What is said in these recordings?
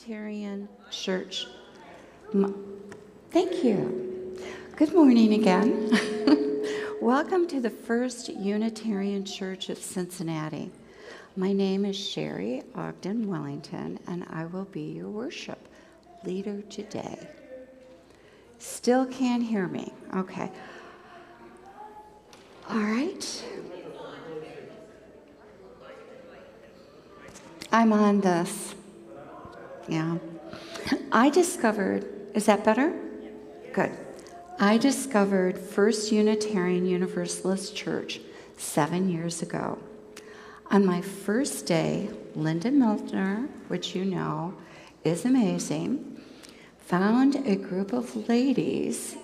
Unitarian Church. Thank you. Good morning again. Welcome to the First Unitarian Church of Cincinnati. My name is Sherry Ogden Wellington, and I will be your worship leader today. Still can't hear me. Okay. All right. I'm on this. Yeah. I discovered, is that better? Good. I discovered First Unitarian Universalist Church 7 years ago. On my first day, Linda Miltner, which you know is amazing, found a group of ladies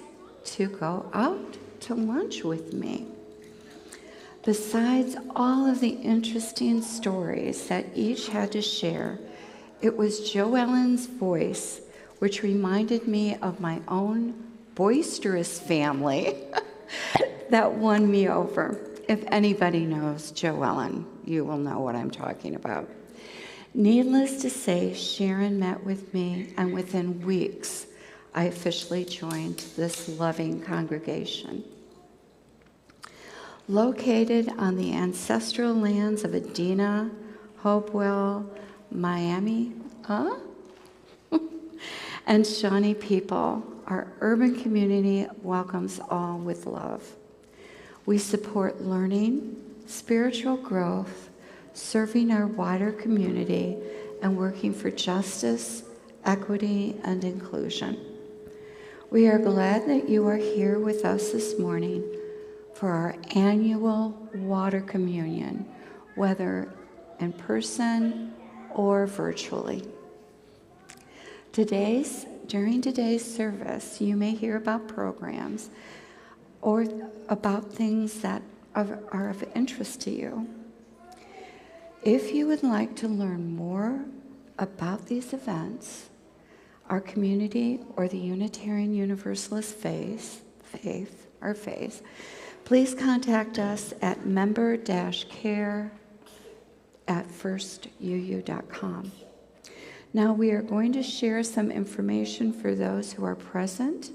to go out to lunch with me. Besides all of the interesting stories that each had to share, it was Joellen's voice which reminded me of my own boisterous family that won me over. If anybody knows Joellen, you will know what I'm talking about. Needless to say, Sharon met with me, and within weeks, I officially joined this loving congregation. Located on the ancestral lands of Adena, Hopewell, Miami, and Shawnee people, our urban community welcomes all with love. We support learning, spiritual growth, serving our wider community, and working for justice, equity, and inclusion. We are glad that you are here with us this morning for our annual water communion, whether in person or virtually. During today's service, you may hear about programs or about things that are of interest to you. If you would like to learn more about these events, our community, or the Unitarian Universalist faith, please contact us at member-care@firstuu.com. Now we are going to share some information for those who are present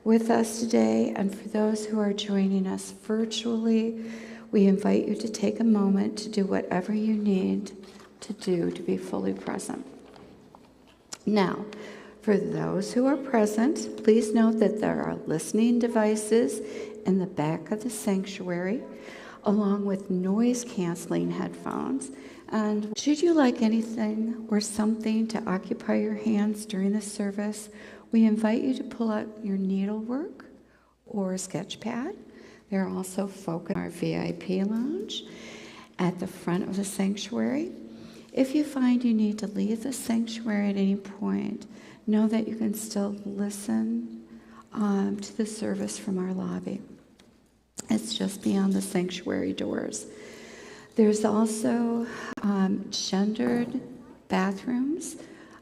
with us today, and for those who are joining us virtually. We invite you to take a moment to do whatever you need to do to be fully present. Now, for those who are present, please note that there are listening devices in the back of the sanctuary, along with noise-canceling headphones. And should you like anything or something to occupy your hands during the service, we invite you to pull out your needlework or sketch pad. There are also folk in our VIP lounge at the front of the sanctuary. If you find you need to leave the sanctuary at any point, know that you can still listen to the service from our lobby. It's just beyond the sanctuary doors. There's also gendered bathrooms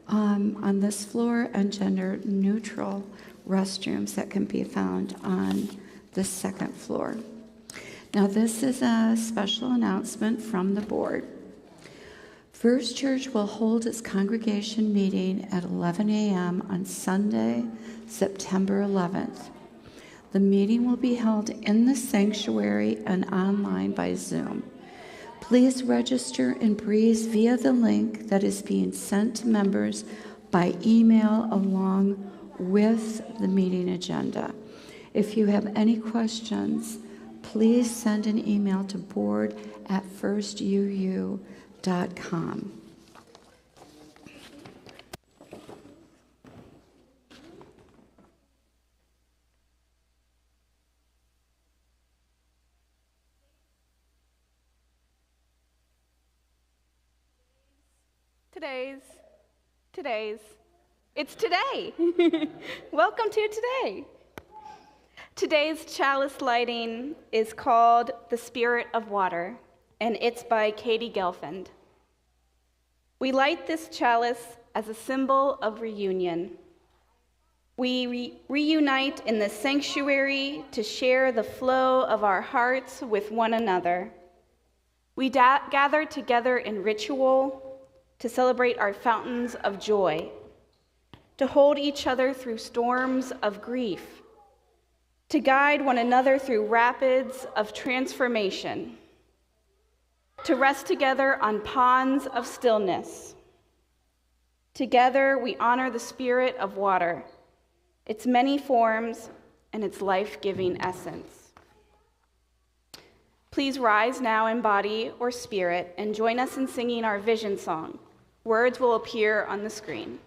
on this floor and gender-neutral restrooms that can be found on the second floor. Now, this is a special announcement from the board. First Church will hold its congregation meeting at 11 a.m. on Sunday, September 11th. The meeting will be held in the sanctuary and online by Zoom. Please register in Breeze via the link that is being sent to members by email along with the meeting agenda. If you have any questions, please send an email to board@firstuu.com. It's today. Welcome to today. Today's chalice lighting is called The Spirit of Water, and it's by Katie Gelfand. We light this chalice as a symbol of reunion. We reunite in the sanctuary to share the flow of our hearts with one another. We gather together in ritual to celebrate our fountains of joy, to hold each other through storms of grief, to guide one another through rapids of transformation, to rest together on ponds of stillness. Together we honor the spirit of water, its many forms, and its life-giving essence. Please rise now in body or spirit and join us in singing our vision song. Words will appear on the screen.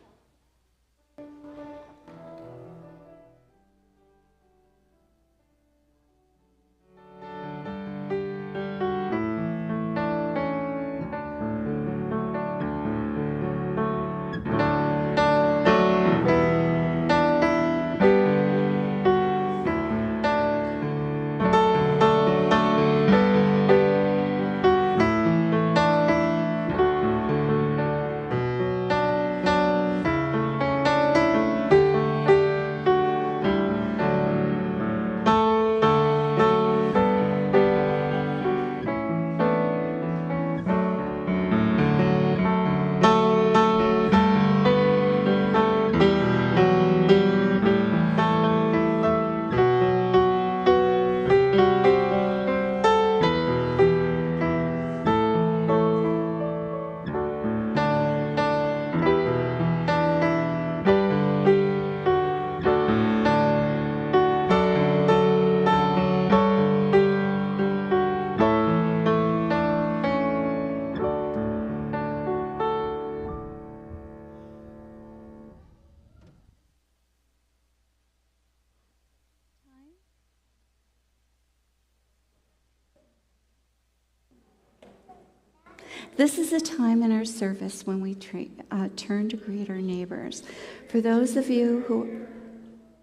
This is a time in our service when we turn to greet our neighbors. For those of you who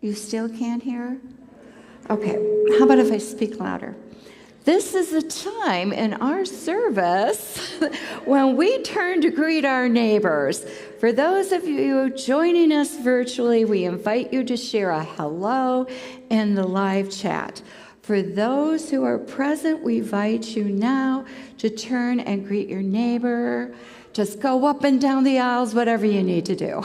you still can't hear, okay, how about if I speak louder? This is a time in our service when we turn to greet our neighbors. For those of you joining us virtually, we invite you to share a hello in the live chat. For those who are present, we invite you now to turn and greet your neighbor. Just go up and down the aisles, whatever you need to do.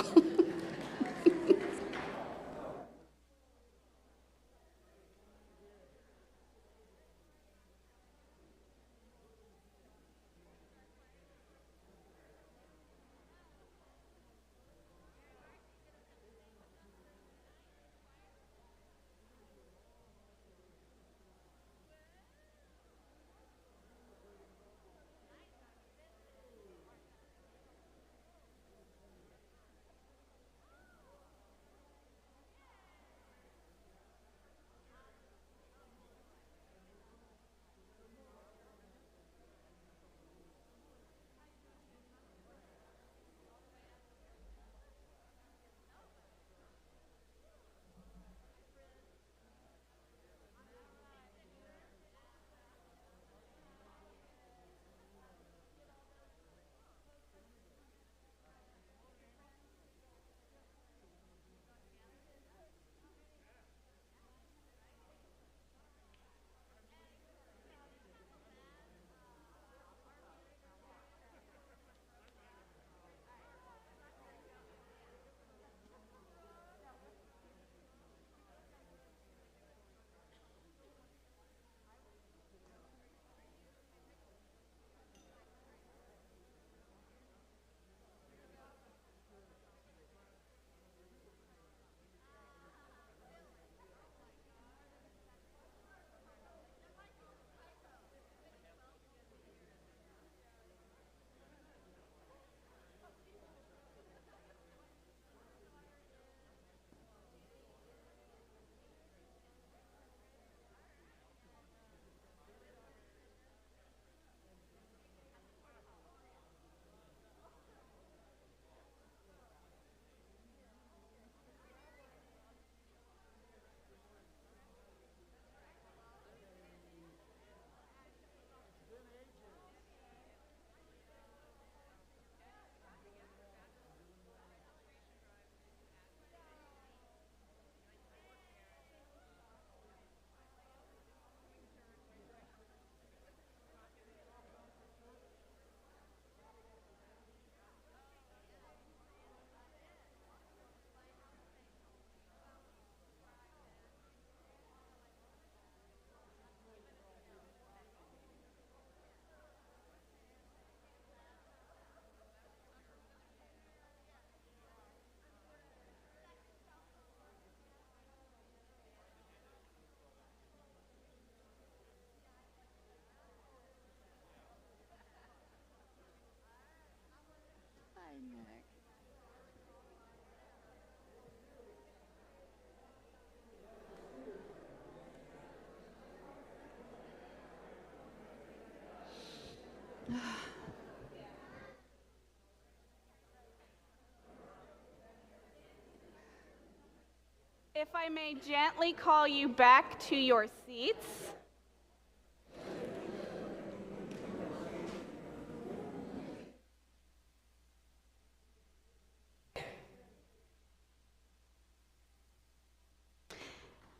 If I may gently call you back to your seats.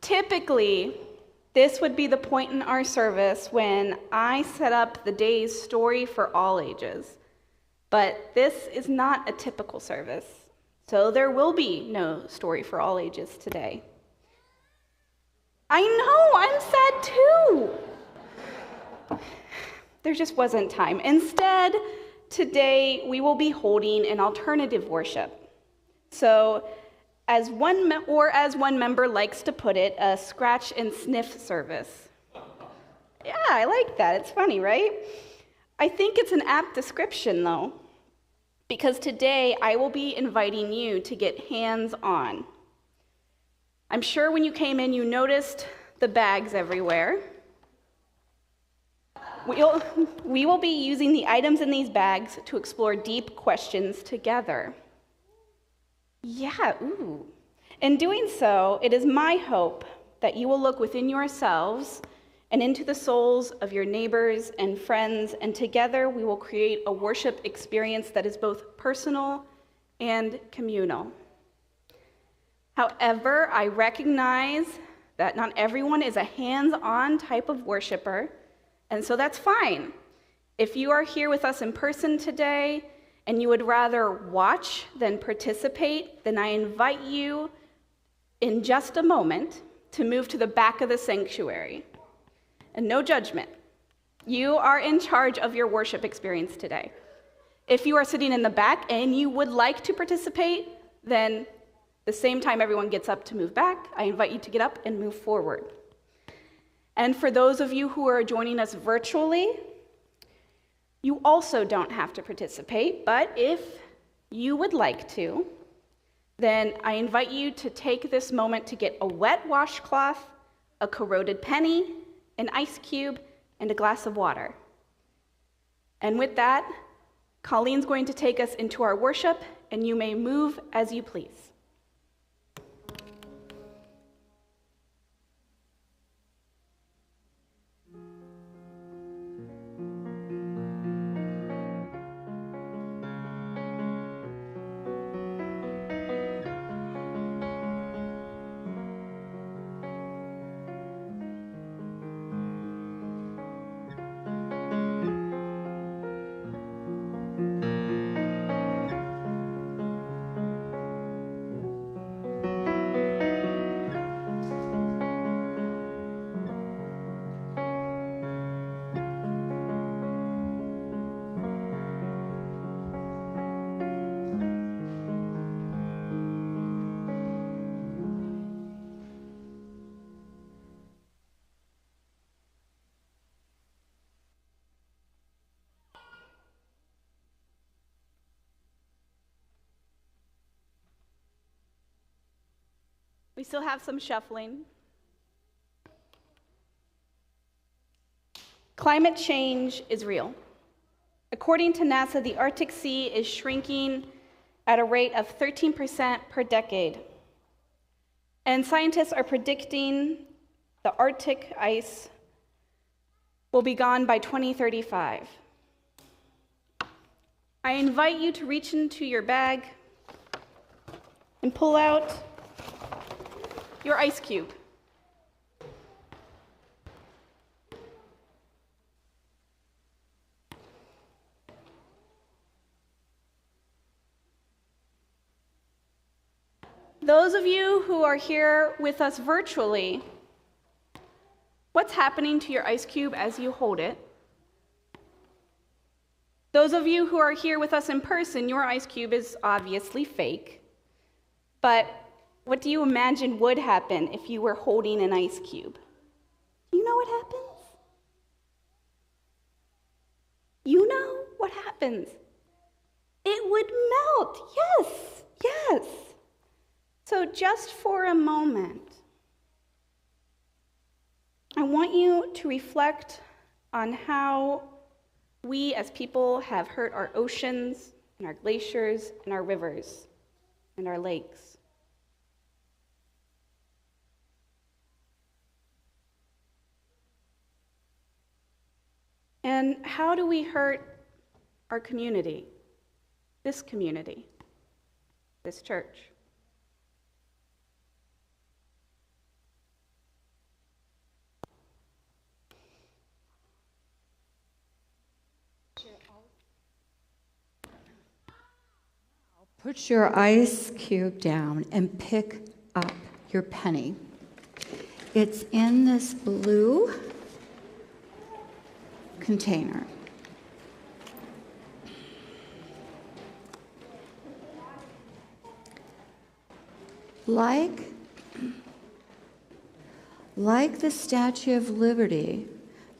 Typically, this would be the point in our service when I set up the day's story for all ages. But this is not a typical service, so there will be no story for all ages today. I know, I'm sad too. There just wasn't time. Instead, today we will be holding an alternative worship. So, as one member likes to put it, a scratch and sniff service. Yeah, I like that. It's funny, right? I think it's an apt description, though, because today I will be inviting you to get hands-on. I'm sure when you came in, you noticed the bags everywhere. We will be using the items in these bags to explore deep questions together. Yeah, ooh. In doing so, it is my hope that you will look within yourselves and into the souls of your neighbors and friends, and together we will create a worship experience that is both personal and communal. However, I recognize that not everyone is a hands-on type of worshiper, and so that's fine. If you are here with us in person today, and you would rather watch than participate, then I invite you in just a moment to move to the back of the sanctuary. And no judgment. You are in charge of your worship experience today. If you are sitting in the back and you would like to participate, then the same time everyone gets up to move back, I invite you to get up and move forward. And for those of you who are joining us virtually, you also don't have to participate, but if you would like to, then I invite you to take this moment to get a wet washcloth, a corroded penny, an ice cube, and a glass of water. And with that, Colleen's going to take us into our worship, and you may move as you please. We still have some shuffling. Climate change is real. According to NASA, the Arctic Sea is shrinking at a rate of 13% per decade. And scientists are predicting the Arctic ice will be gone by 2035. I invite you to reach into your bag and pull out your ice cube. Those of you who are here with us virtually, what's happening to your ice cube as you hold it? Those of you who are here with us in person, your ice cube is obviously fake. But what do you imagine would happen if you were holding an ice cube? Do you know what happens? You know what happens? It would melt. Yes, yes. So just for a moment, I want you to reflect on how We as people have hurt our oceans and our glaciers and our rivers and our lakes. And how do we hurt our community, this church? Put your ice cube down and pick up your penny. It's in this blue container. Like the Statue of Liberty,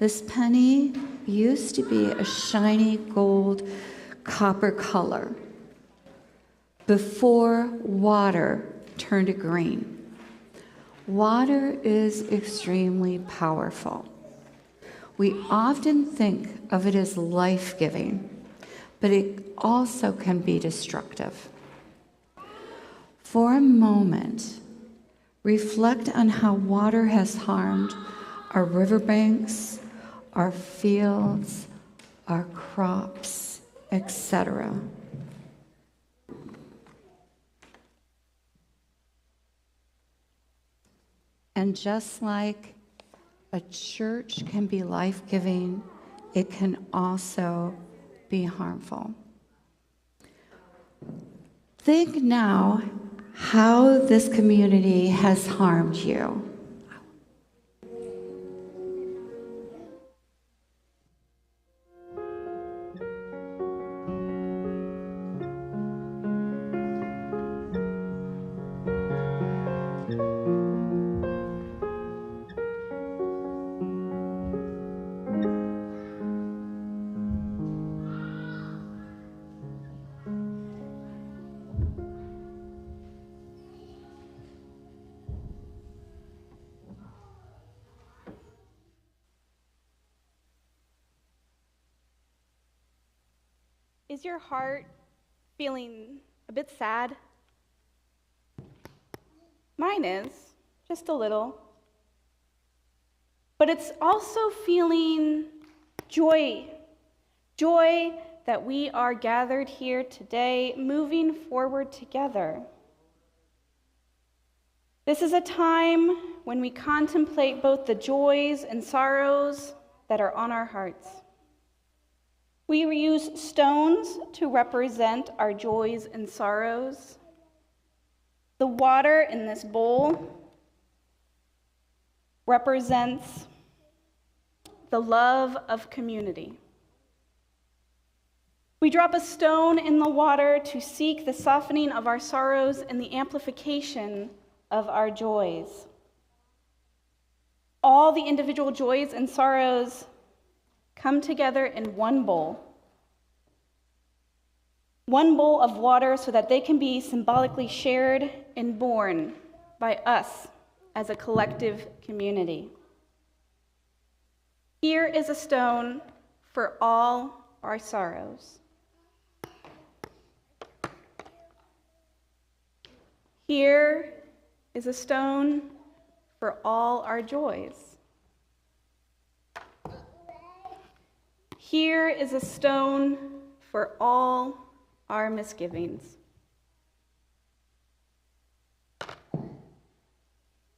this penny used to be a shiny gold copper color before water turned to green. Water is extremely powerful. We often think of it as life-giving, but it also can be destructive. For a moment, reflect on how water has harmed our riverbanks, our fields, our crops, etc. And just like a church can be life-giving, it can also be harmful. Think now how this community has harmed you. Is your heart feeling a bit sad? Mine is, just a little. But it's also feeling joy. Joy that we are gathered here today, moving forward together. This is a time when we contemplate both the joys and sorrows that are on our hearts. We use stones to represent our joys and sorrows. The water in this bowl represents the love of community. We drop a stone in the water to seek the softening of our sorrows and the amplification of our joys. All the individual joys and sorrows come together in one bowl of water so that they can be symbolically shared and borne by us as a collective community. Here is a stone for all our sorrows. Here is a stone for all our joys. Here is a stone for all our misgivings.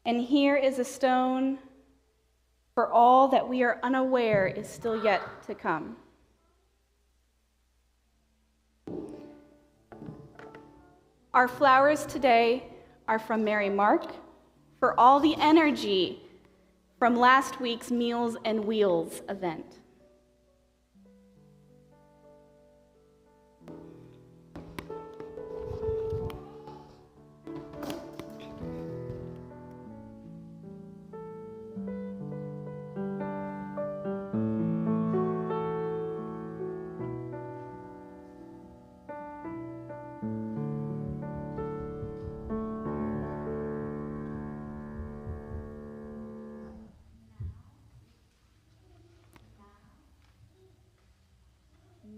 And here is a stone for all that we are unaware is still yet to come. Our flowers today are from Mary Mark for all the energy from last week's Meals and Wheels event.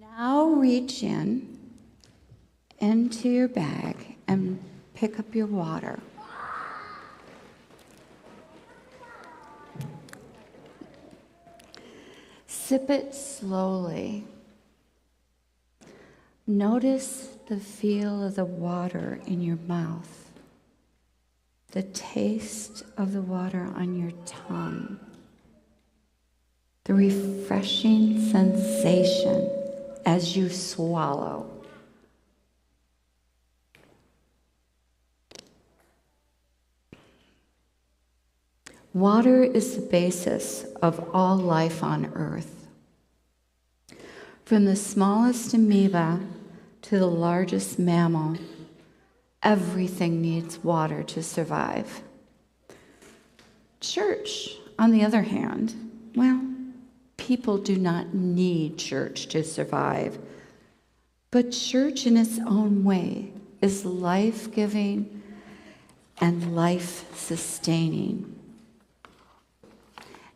Now reach in into your bag and pick up your water. Sip it slowly. Notice the feel of the water in your mouth, the taste of the water on your tongue, the refreshing sensation as you swallow. Water is the basis of all life on earth. From the smallest amoeba to the largest mammal, everything needs water to survive. Church, on the other hand, well, people do not need church to survive. But church in its own way is life-giving and life-sustaining.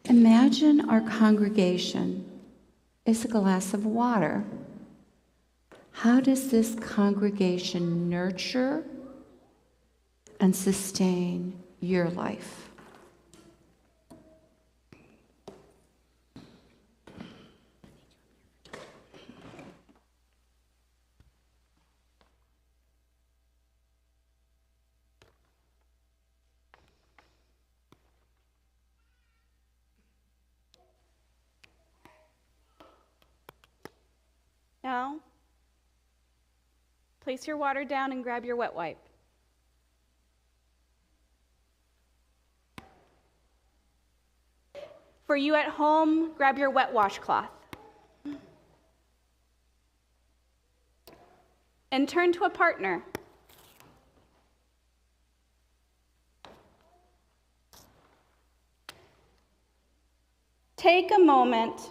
Imagine our congregation is a glass of water. How does this congregation nurture and sustain your life? Now, place your water down and grab your wet wipe. For you at home, grab your wet washcloth. And turn to a partner. Take a moment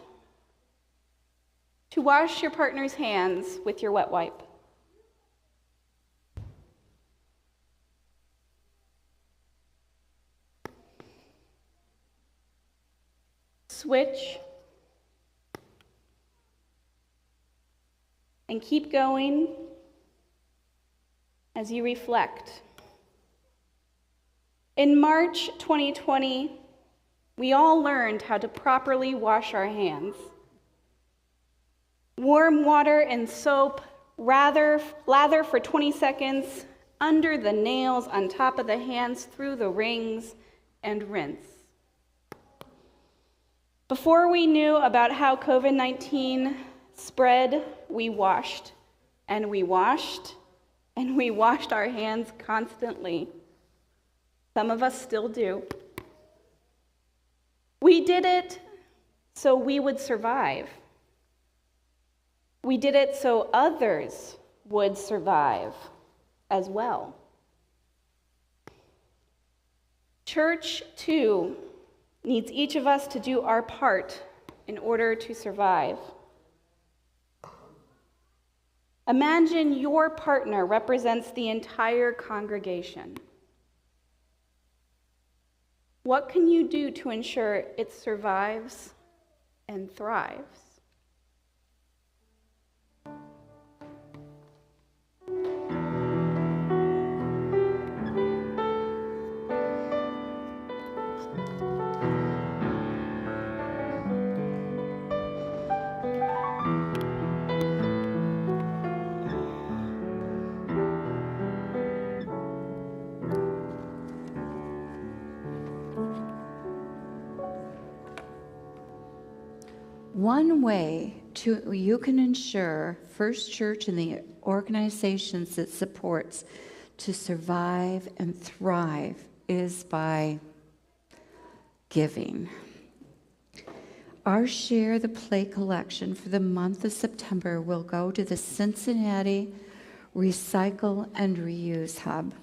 to wash your partner's hands with your wet wipe. Switch and keep going as you reflect. In March 2020, we all learned how to properly wash our hands. Warm water and soap, lather for 20 seconds under the nails, on top of the hands, through the rings, and rinse. Before we knew about how COVID-19 spread, we washed, and we washed, and we washed our hands constantly. Some of us still do. We did it so we would survive. We did it so others would survive as well. Church, too, needs each of us to do our part in order to survive. Imagine your partner represents the entire congregation. What can you do to ensure it survives and thrives? One way you can ensure First Church and the organizations it supports to survive and thrive is by giving. Our Share the Plate collection for the month of September will go to the Cincinnati Recycle and Reuse Hub.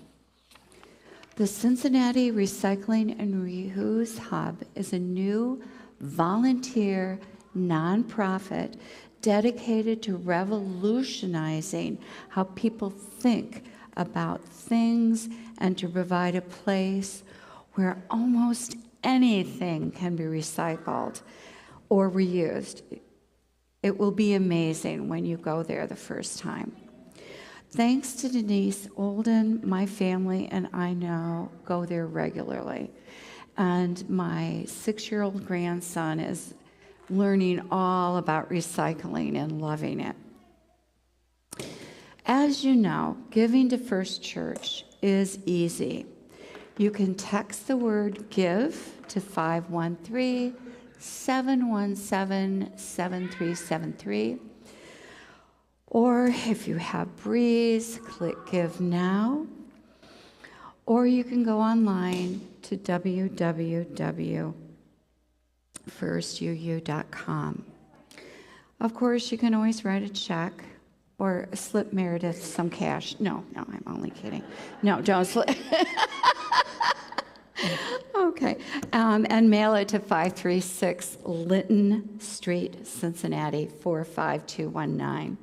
The Cincinnati Recycling and Reuse Hub is a new volunteer nonprofit dedicated to revolutionizing how people think about things and to provide a place where almost anything can be recycled or reused. It will be amazing when you go there the first time. Thanks to Denise Olden, my family and I now go there regularly. And my 6-year-old grandson is learning all about recycling and loving it. As you know, giving to First Church is easy. You can text the word GIVE to 513-717-7373. Or if you have Breeze, click Give Now. Or you can go online to www.firstuu.com. Of course, you can always write a check or slip Meredith some cash. No, I'm only kidding. No, don't slip. Okay. And mail it to 536 Linton Street, Cincinnati, 45219.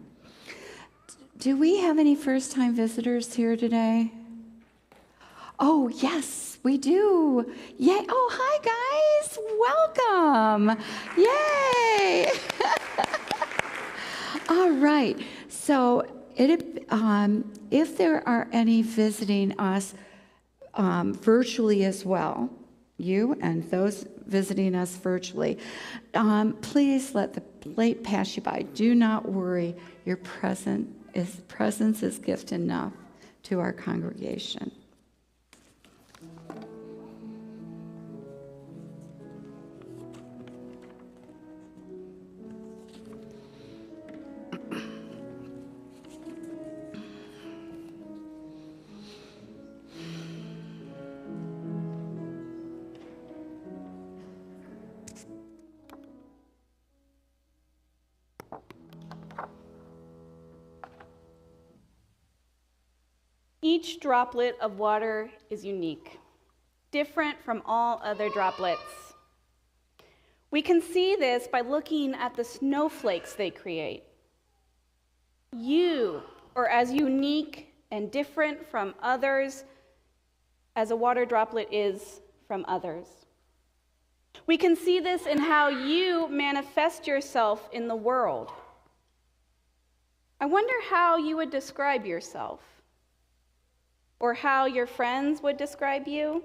Do we have any first-time visitors here today? Oh, yes, we do. Yay. Oh, hi, guys. Welcome. Yay. All right. So if there are any visiting us virtually as well, you and those visiting us virtually, please let the plate pass you by. Do not worry. Your presence is gift enough to our congregation. Each droplet of water is unique, different from all other droplets. We can see this by looking at the snowflakes they create. You are as unique and different from others as a water droplet is from others. We can see this in how you manifest yourself in the world. I wonder how you would describe yourself, or how your friends would describe you.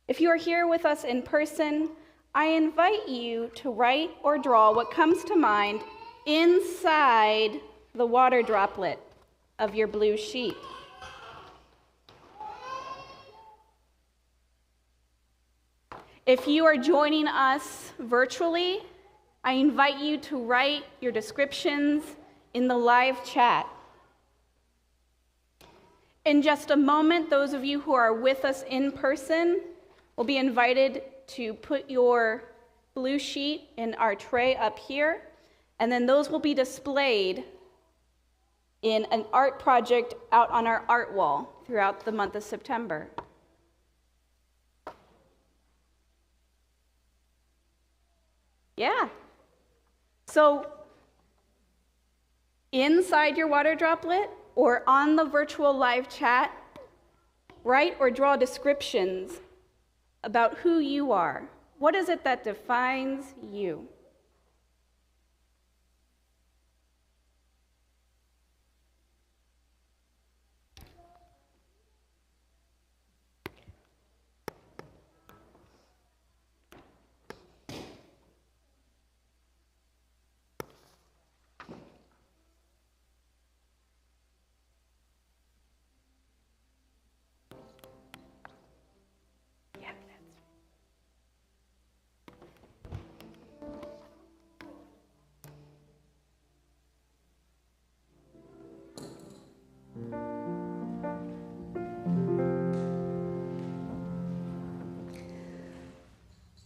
If you are here with us in person, I invite you to write or draw what comes to mind inside the water droplet of your blue sheet. If you are joining us virtually, I invite you to write your descriptions in the live chat. In just a moment, those of you who are with us in person will be invited to put your blue sheet in our tray up here, and then those will be displayed in an art project out on our art wall throughout the month of September. Yeah. So, inside your water droplet, or on the virtual live chat, write or draw descriptions about who you are. What is it that defines you?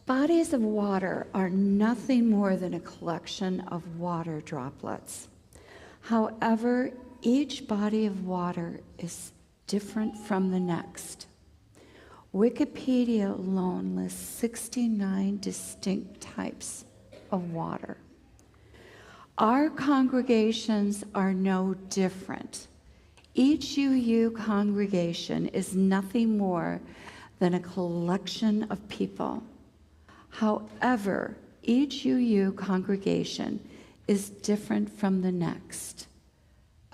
Bodies of water are nothing more than a collection of water droplets. However, each body of water is different from the next. Wikipedia alone lists 69 distinct types of water. Our congregations are no different. Each UU congregation is nothing more than a collection of people. However, Each UU congregation is different from the next.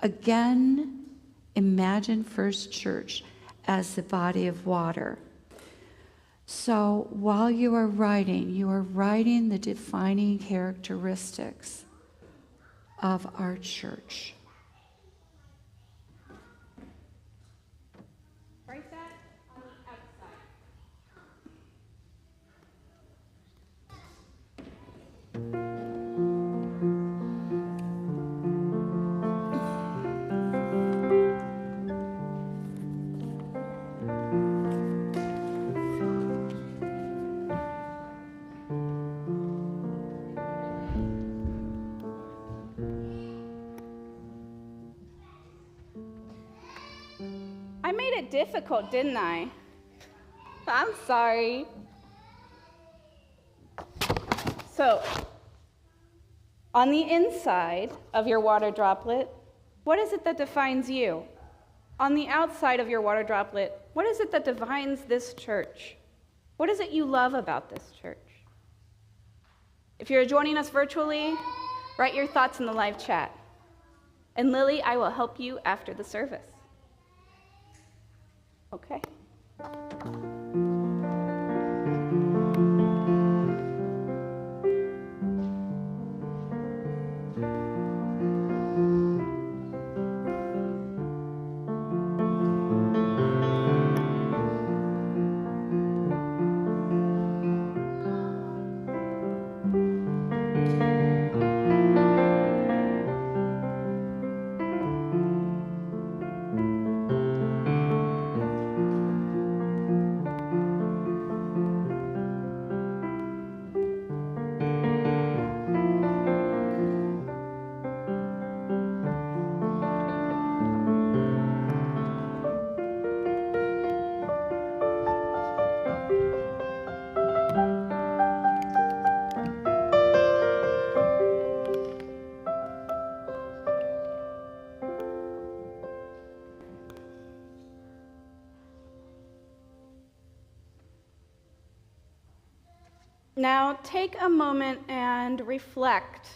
Again, imagine First Church as the body of water. So while you are writing the defining characteristics of our church. Write that on the outside. I made it difficult, didn't I? I'm sorry. So, on the inside of your water droplet, what is it that defines you? On the outside of your water droplet, what is it that defines this church? What is it you love about this church? If you're joining us virtually, write your thoughts in the live chat. And Lily, I will help you after the service. Okay. Now, take a moment and reflect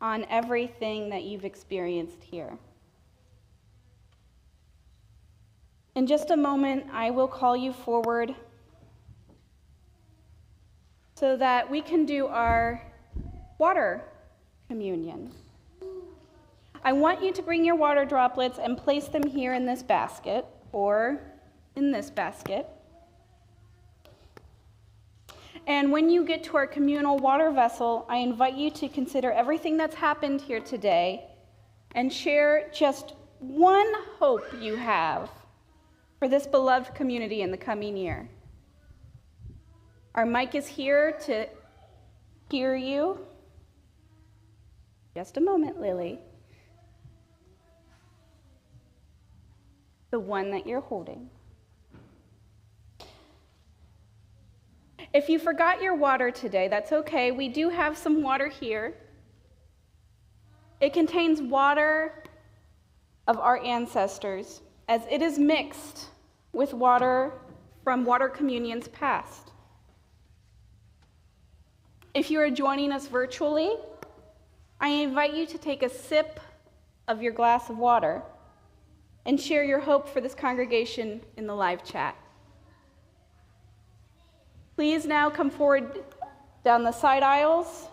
on everything that you've experienced here. In just a moment, I will call you forward so that we can do our water communion. I want you to bring your water droplets and place them here in this basket or in this basket. And when you get to our communal water vessel, I invite you to consider everything that's happened here today and share just one hope you have for this beloved community in the coming year. Our mic is here to hear you. Just a moment, Lily. The one that you're holding. If you forgot your water today, that's okay. We do have some water here. It contains water of our ancestors, as it is mixed with water from water communions past. If you are joining us virtually, I invite you to take a sip of your glass of water and share your hope for this congregation in the live chat. Please now come forward down the side aisles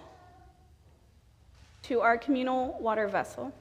to our communal water vessel.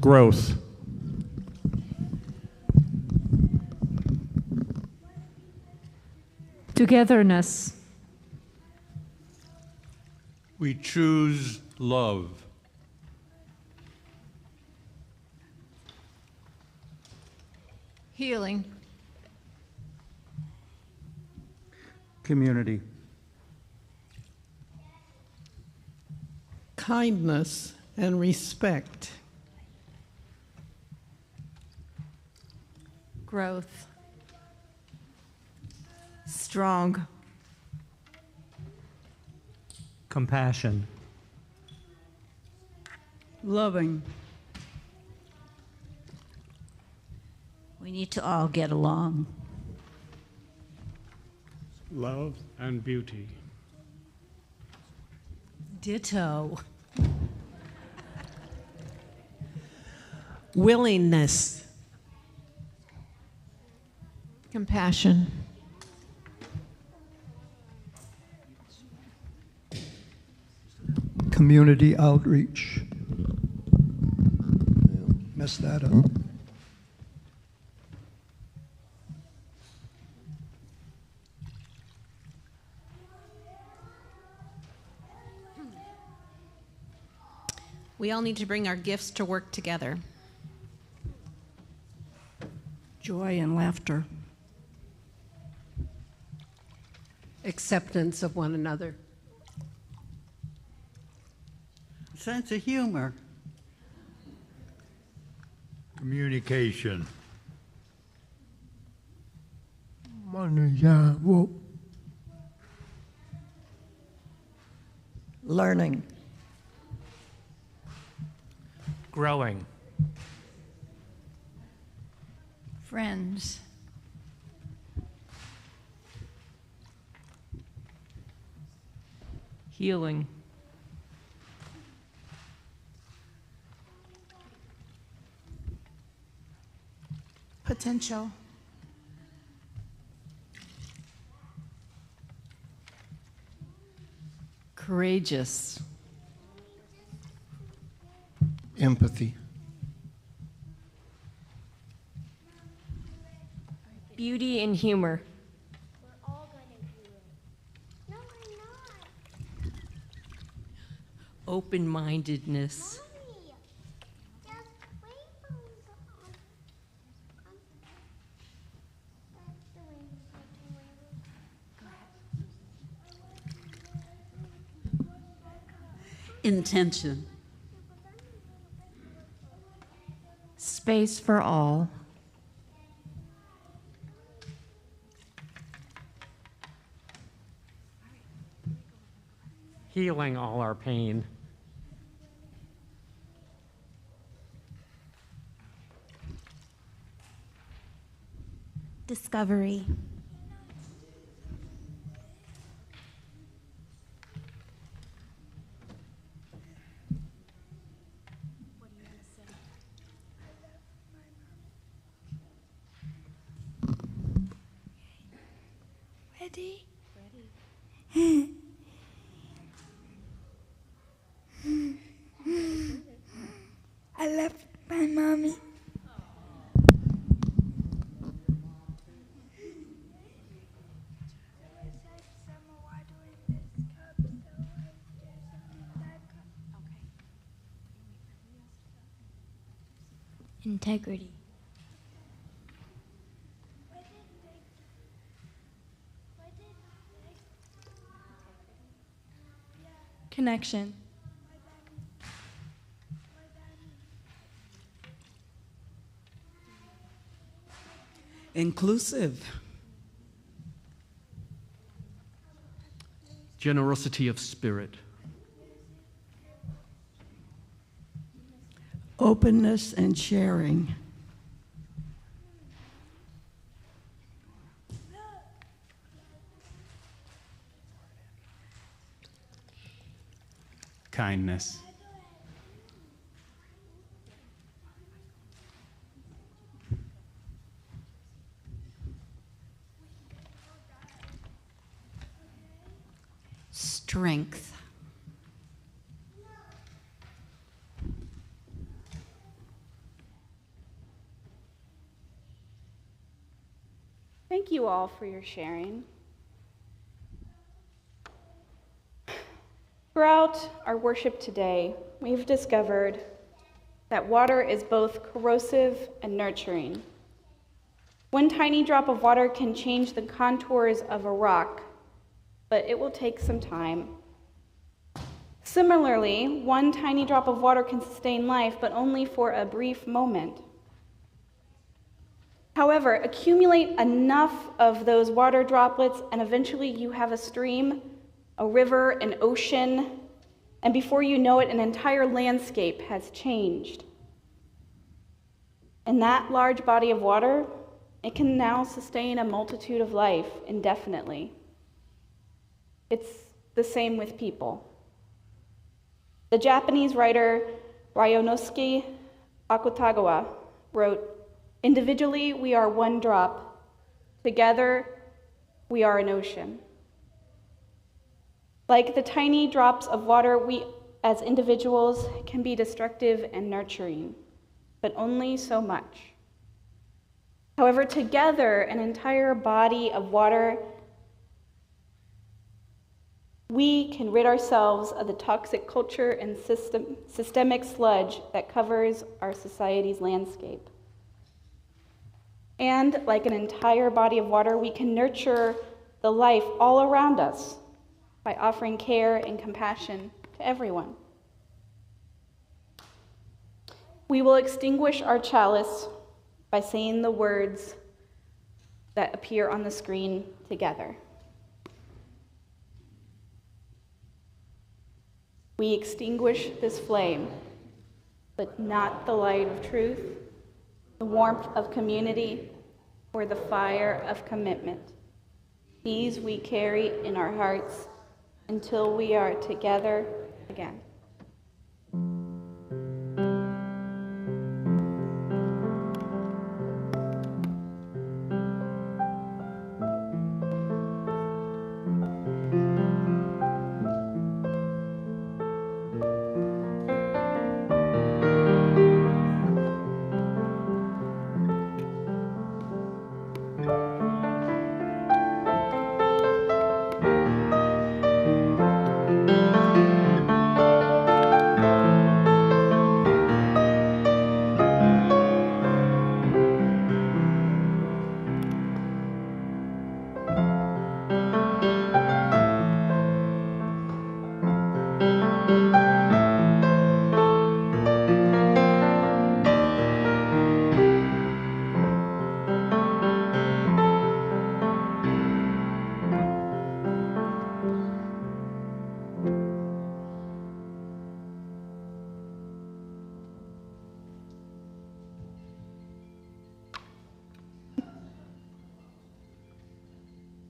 Growth. Togetherness. We choose love. Healing. Community. kindness and respect. Growth. Strong. Compassion. Loving. We need to all get along. Love and beauty. Ditto. Willingness. Compassion. Community outreach. Mess that up. We all need to bring our gifts to work together. Joy and laughter. Acceptance of one another. Sense of humor. Communication. Learning. Growing. Friends. Healing. Potential. Courageous. Empathy. Beauty and humor. Open-mindedness. Intention. Space for all. Healing all our pain. Discovery. Ready? I left my mommy. Integrity. Connection. Inclusive. Generosity of spirit. Openness and sharing. Kindness. Strength. Thank you all for your sharing. Throughout our worship today, we've discovered that water is both corrosive and nurturing. One tiny drop of water can change the contours of a rock, but it will take some time. Similarly, one tiny drop of water can sustain life, but only for a brief moment. However, accumulate enough of those water droplets, and eventually you have a stream, a river, an ocean, and before you know it, an entire landscape has changed. And that large body of water, it can now sustain a multitude of life indefinitely. It's the same with people. The Japanese writer Ryonosuke Akutagawa wrote, "Individually, we are one drop. Together, we are an ocean." Like the tiny drops of water, we as individuals can be destructive and nurturing, but only so much. However, together, an entire body of water, we can rid ourselves of the toxic culture and systemic sludge that covers our society's landscape. And like an entire body of water, we can nurture the life all around us by offering care and compassion to everyone. We will extinguish our chalice by saying the words that appear on the screen together. We extinguish this flame, but not the light of truth, the warmth of community, or the fire of commitment. These we carry in our hearts until we are together again.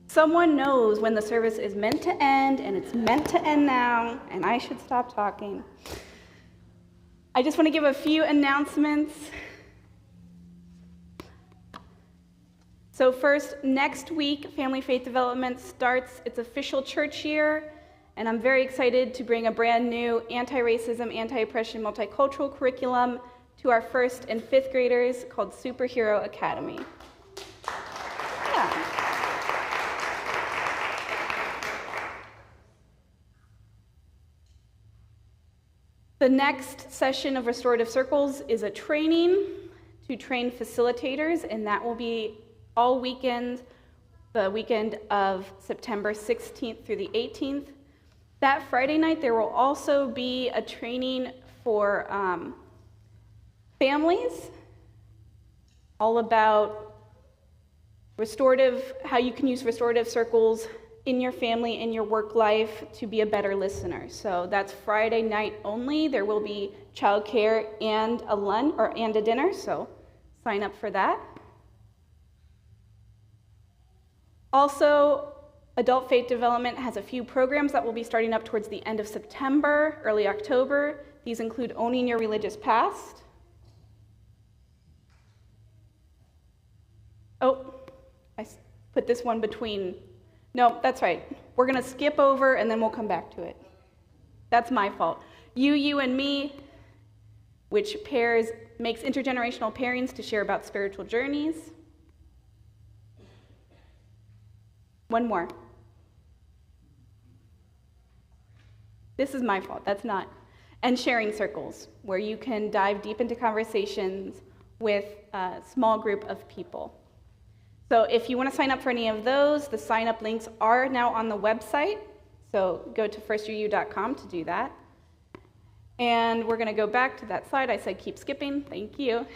Someone knows when the service is meant to end, and it's meant to end now, and I should stop talking. I just want to give a few announcements. So first, next week, Family Faith Development starts its official church year, and I'm very excited to bring a brand new anti-racism, anti-oppression, multicultural curriculum to our 1st and 5th graders called Superhero Academy. Yeah. The next session of Restorative Circles is a training to train facilitators, and that will be all weekend, the weekend of September 16th through the 18th. That Friday night, there will also be a training for families, all about how you can use restorative circles in your family, in your work life, to be a better listener. So that's Friday night only. There will be childcare and a lunch and a dinner, so sign up for that. Also, Adult Faith Development has a few programs that will be starting up towards the end of September, early October. These include Owning Your Religious Past. Oh, I put this one between. No, that's right. We're going to skip over and then we'll come back to it. That's my fault. You, and me, which makes intergenerational pairings to share about spiritual journeys. One more. This is my fault. That's not. And sharing circles, where you can dive deep into conversations with a small group of people. So if you want to sign up for any of those, the sign-up links are now on the website. So go to firstyou.com to do that. And we're going to go back to that slide. I said keep skipping. Thank you.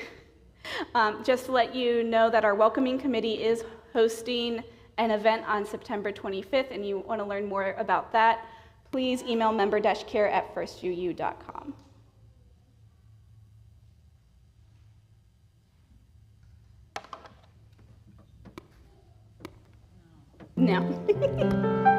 Just to let you know that our welcoming committee is hosting an event on September 25th, and you want to learn more about that, please email member-care@firstuu.com. No.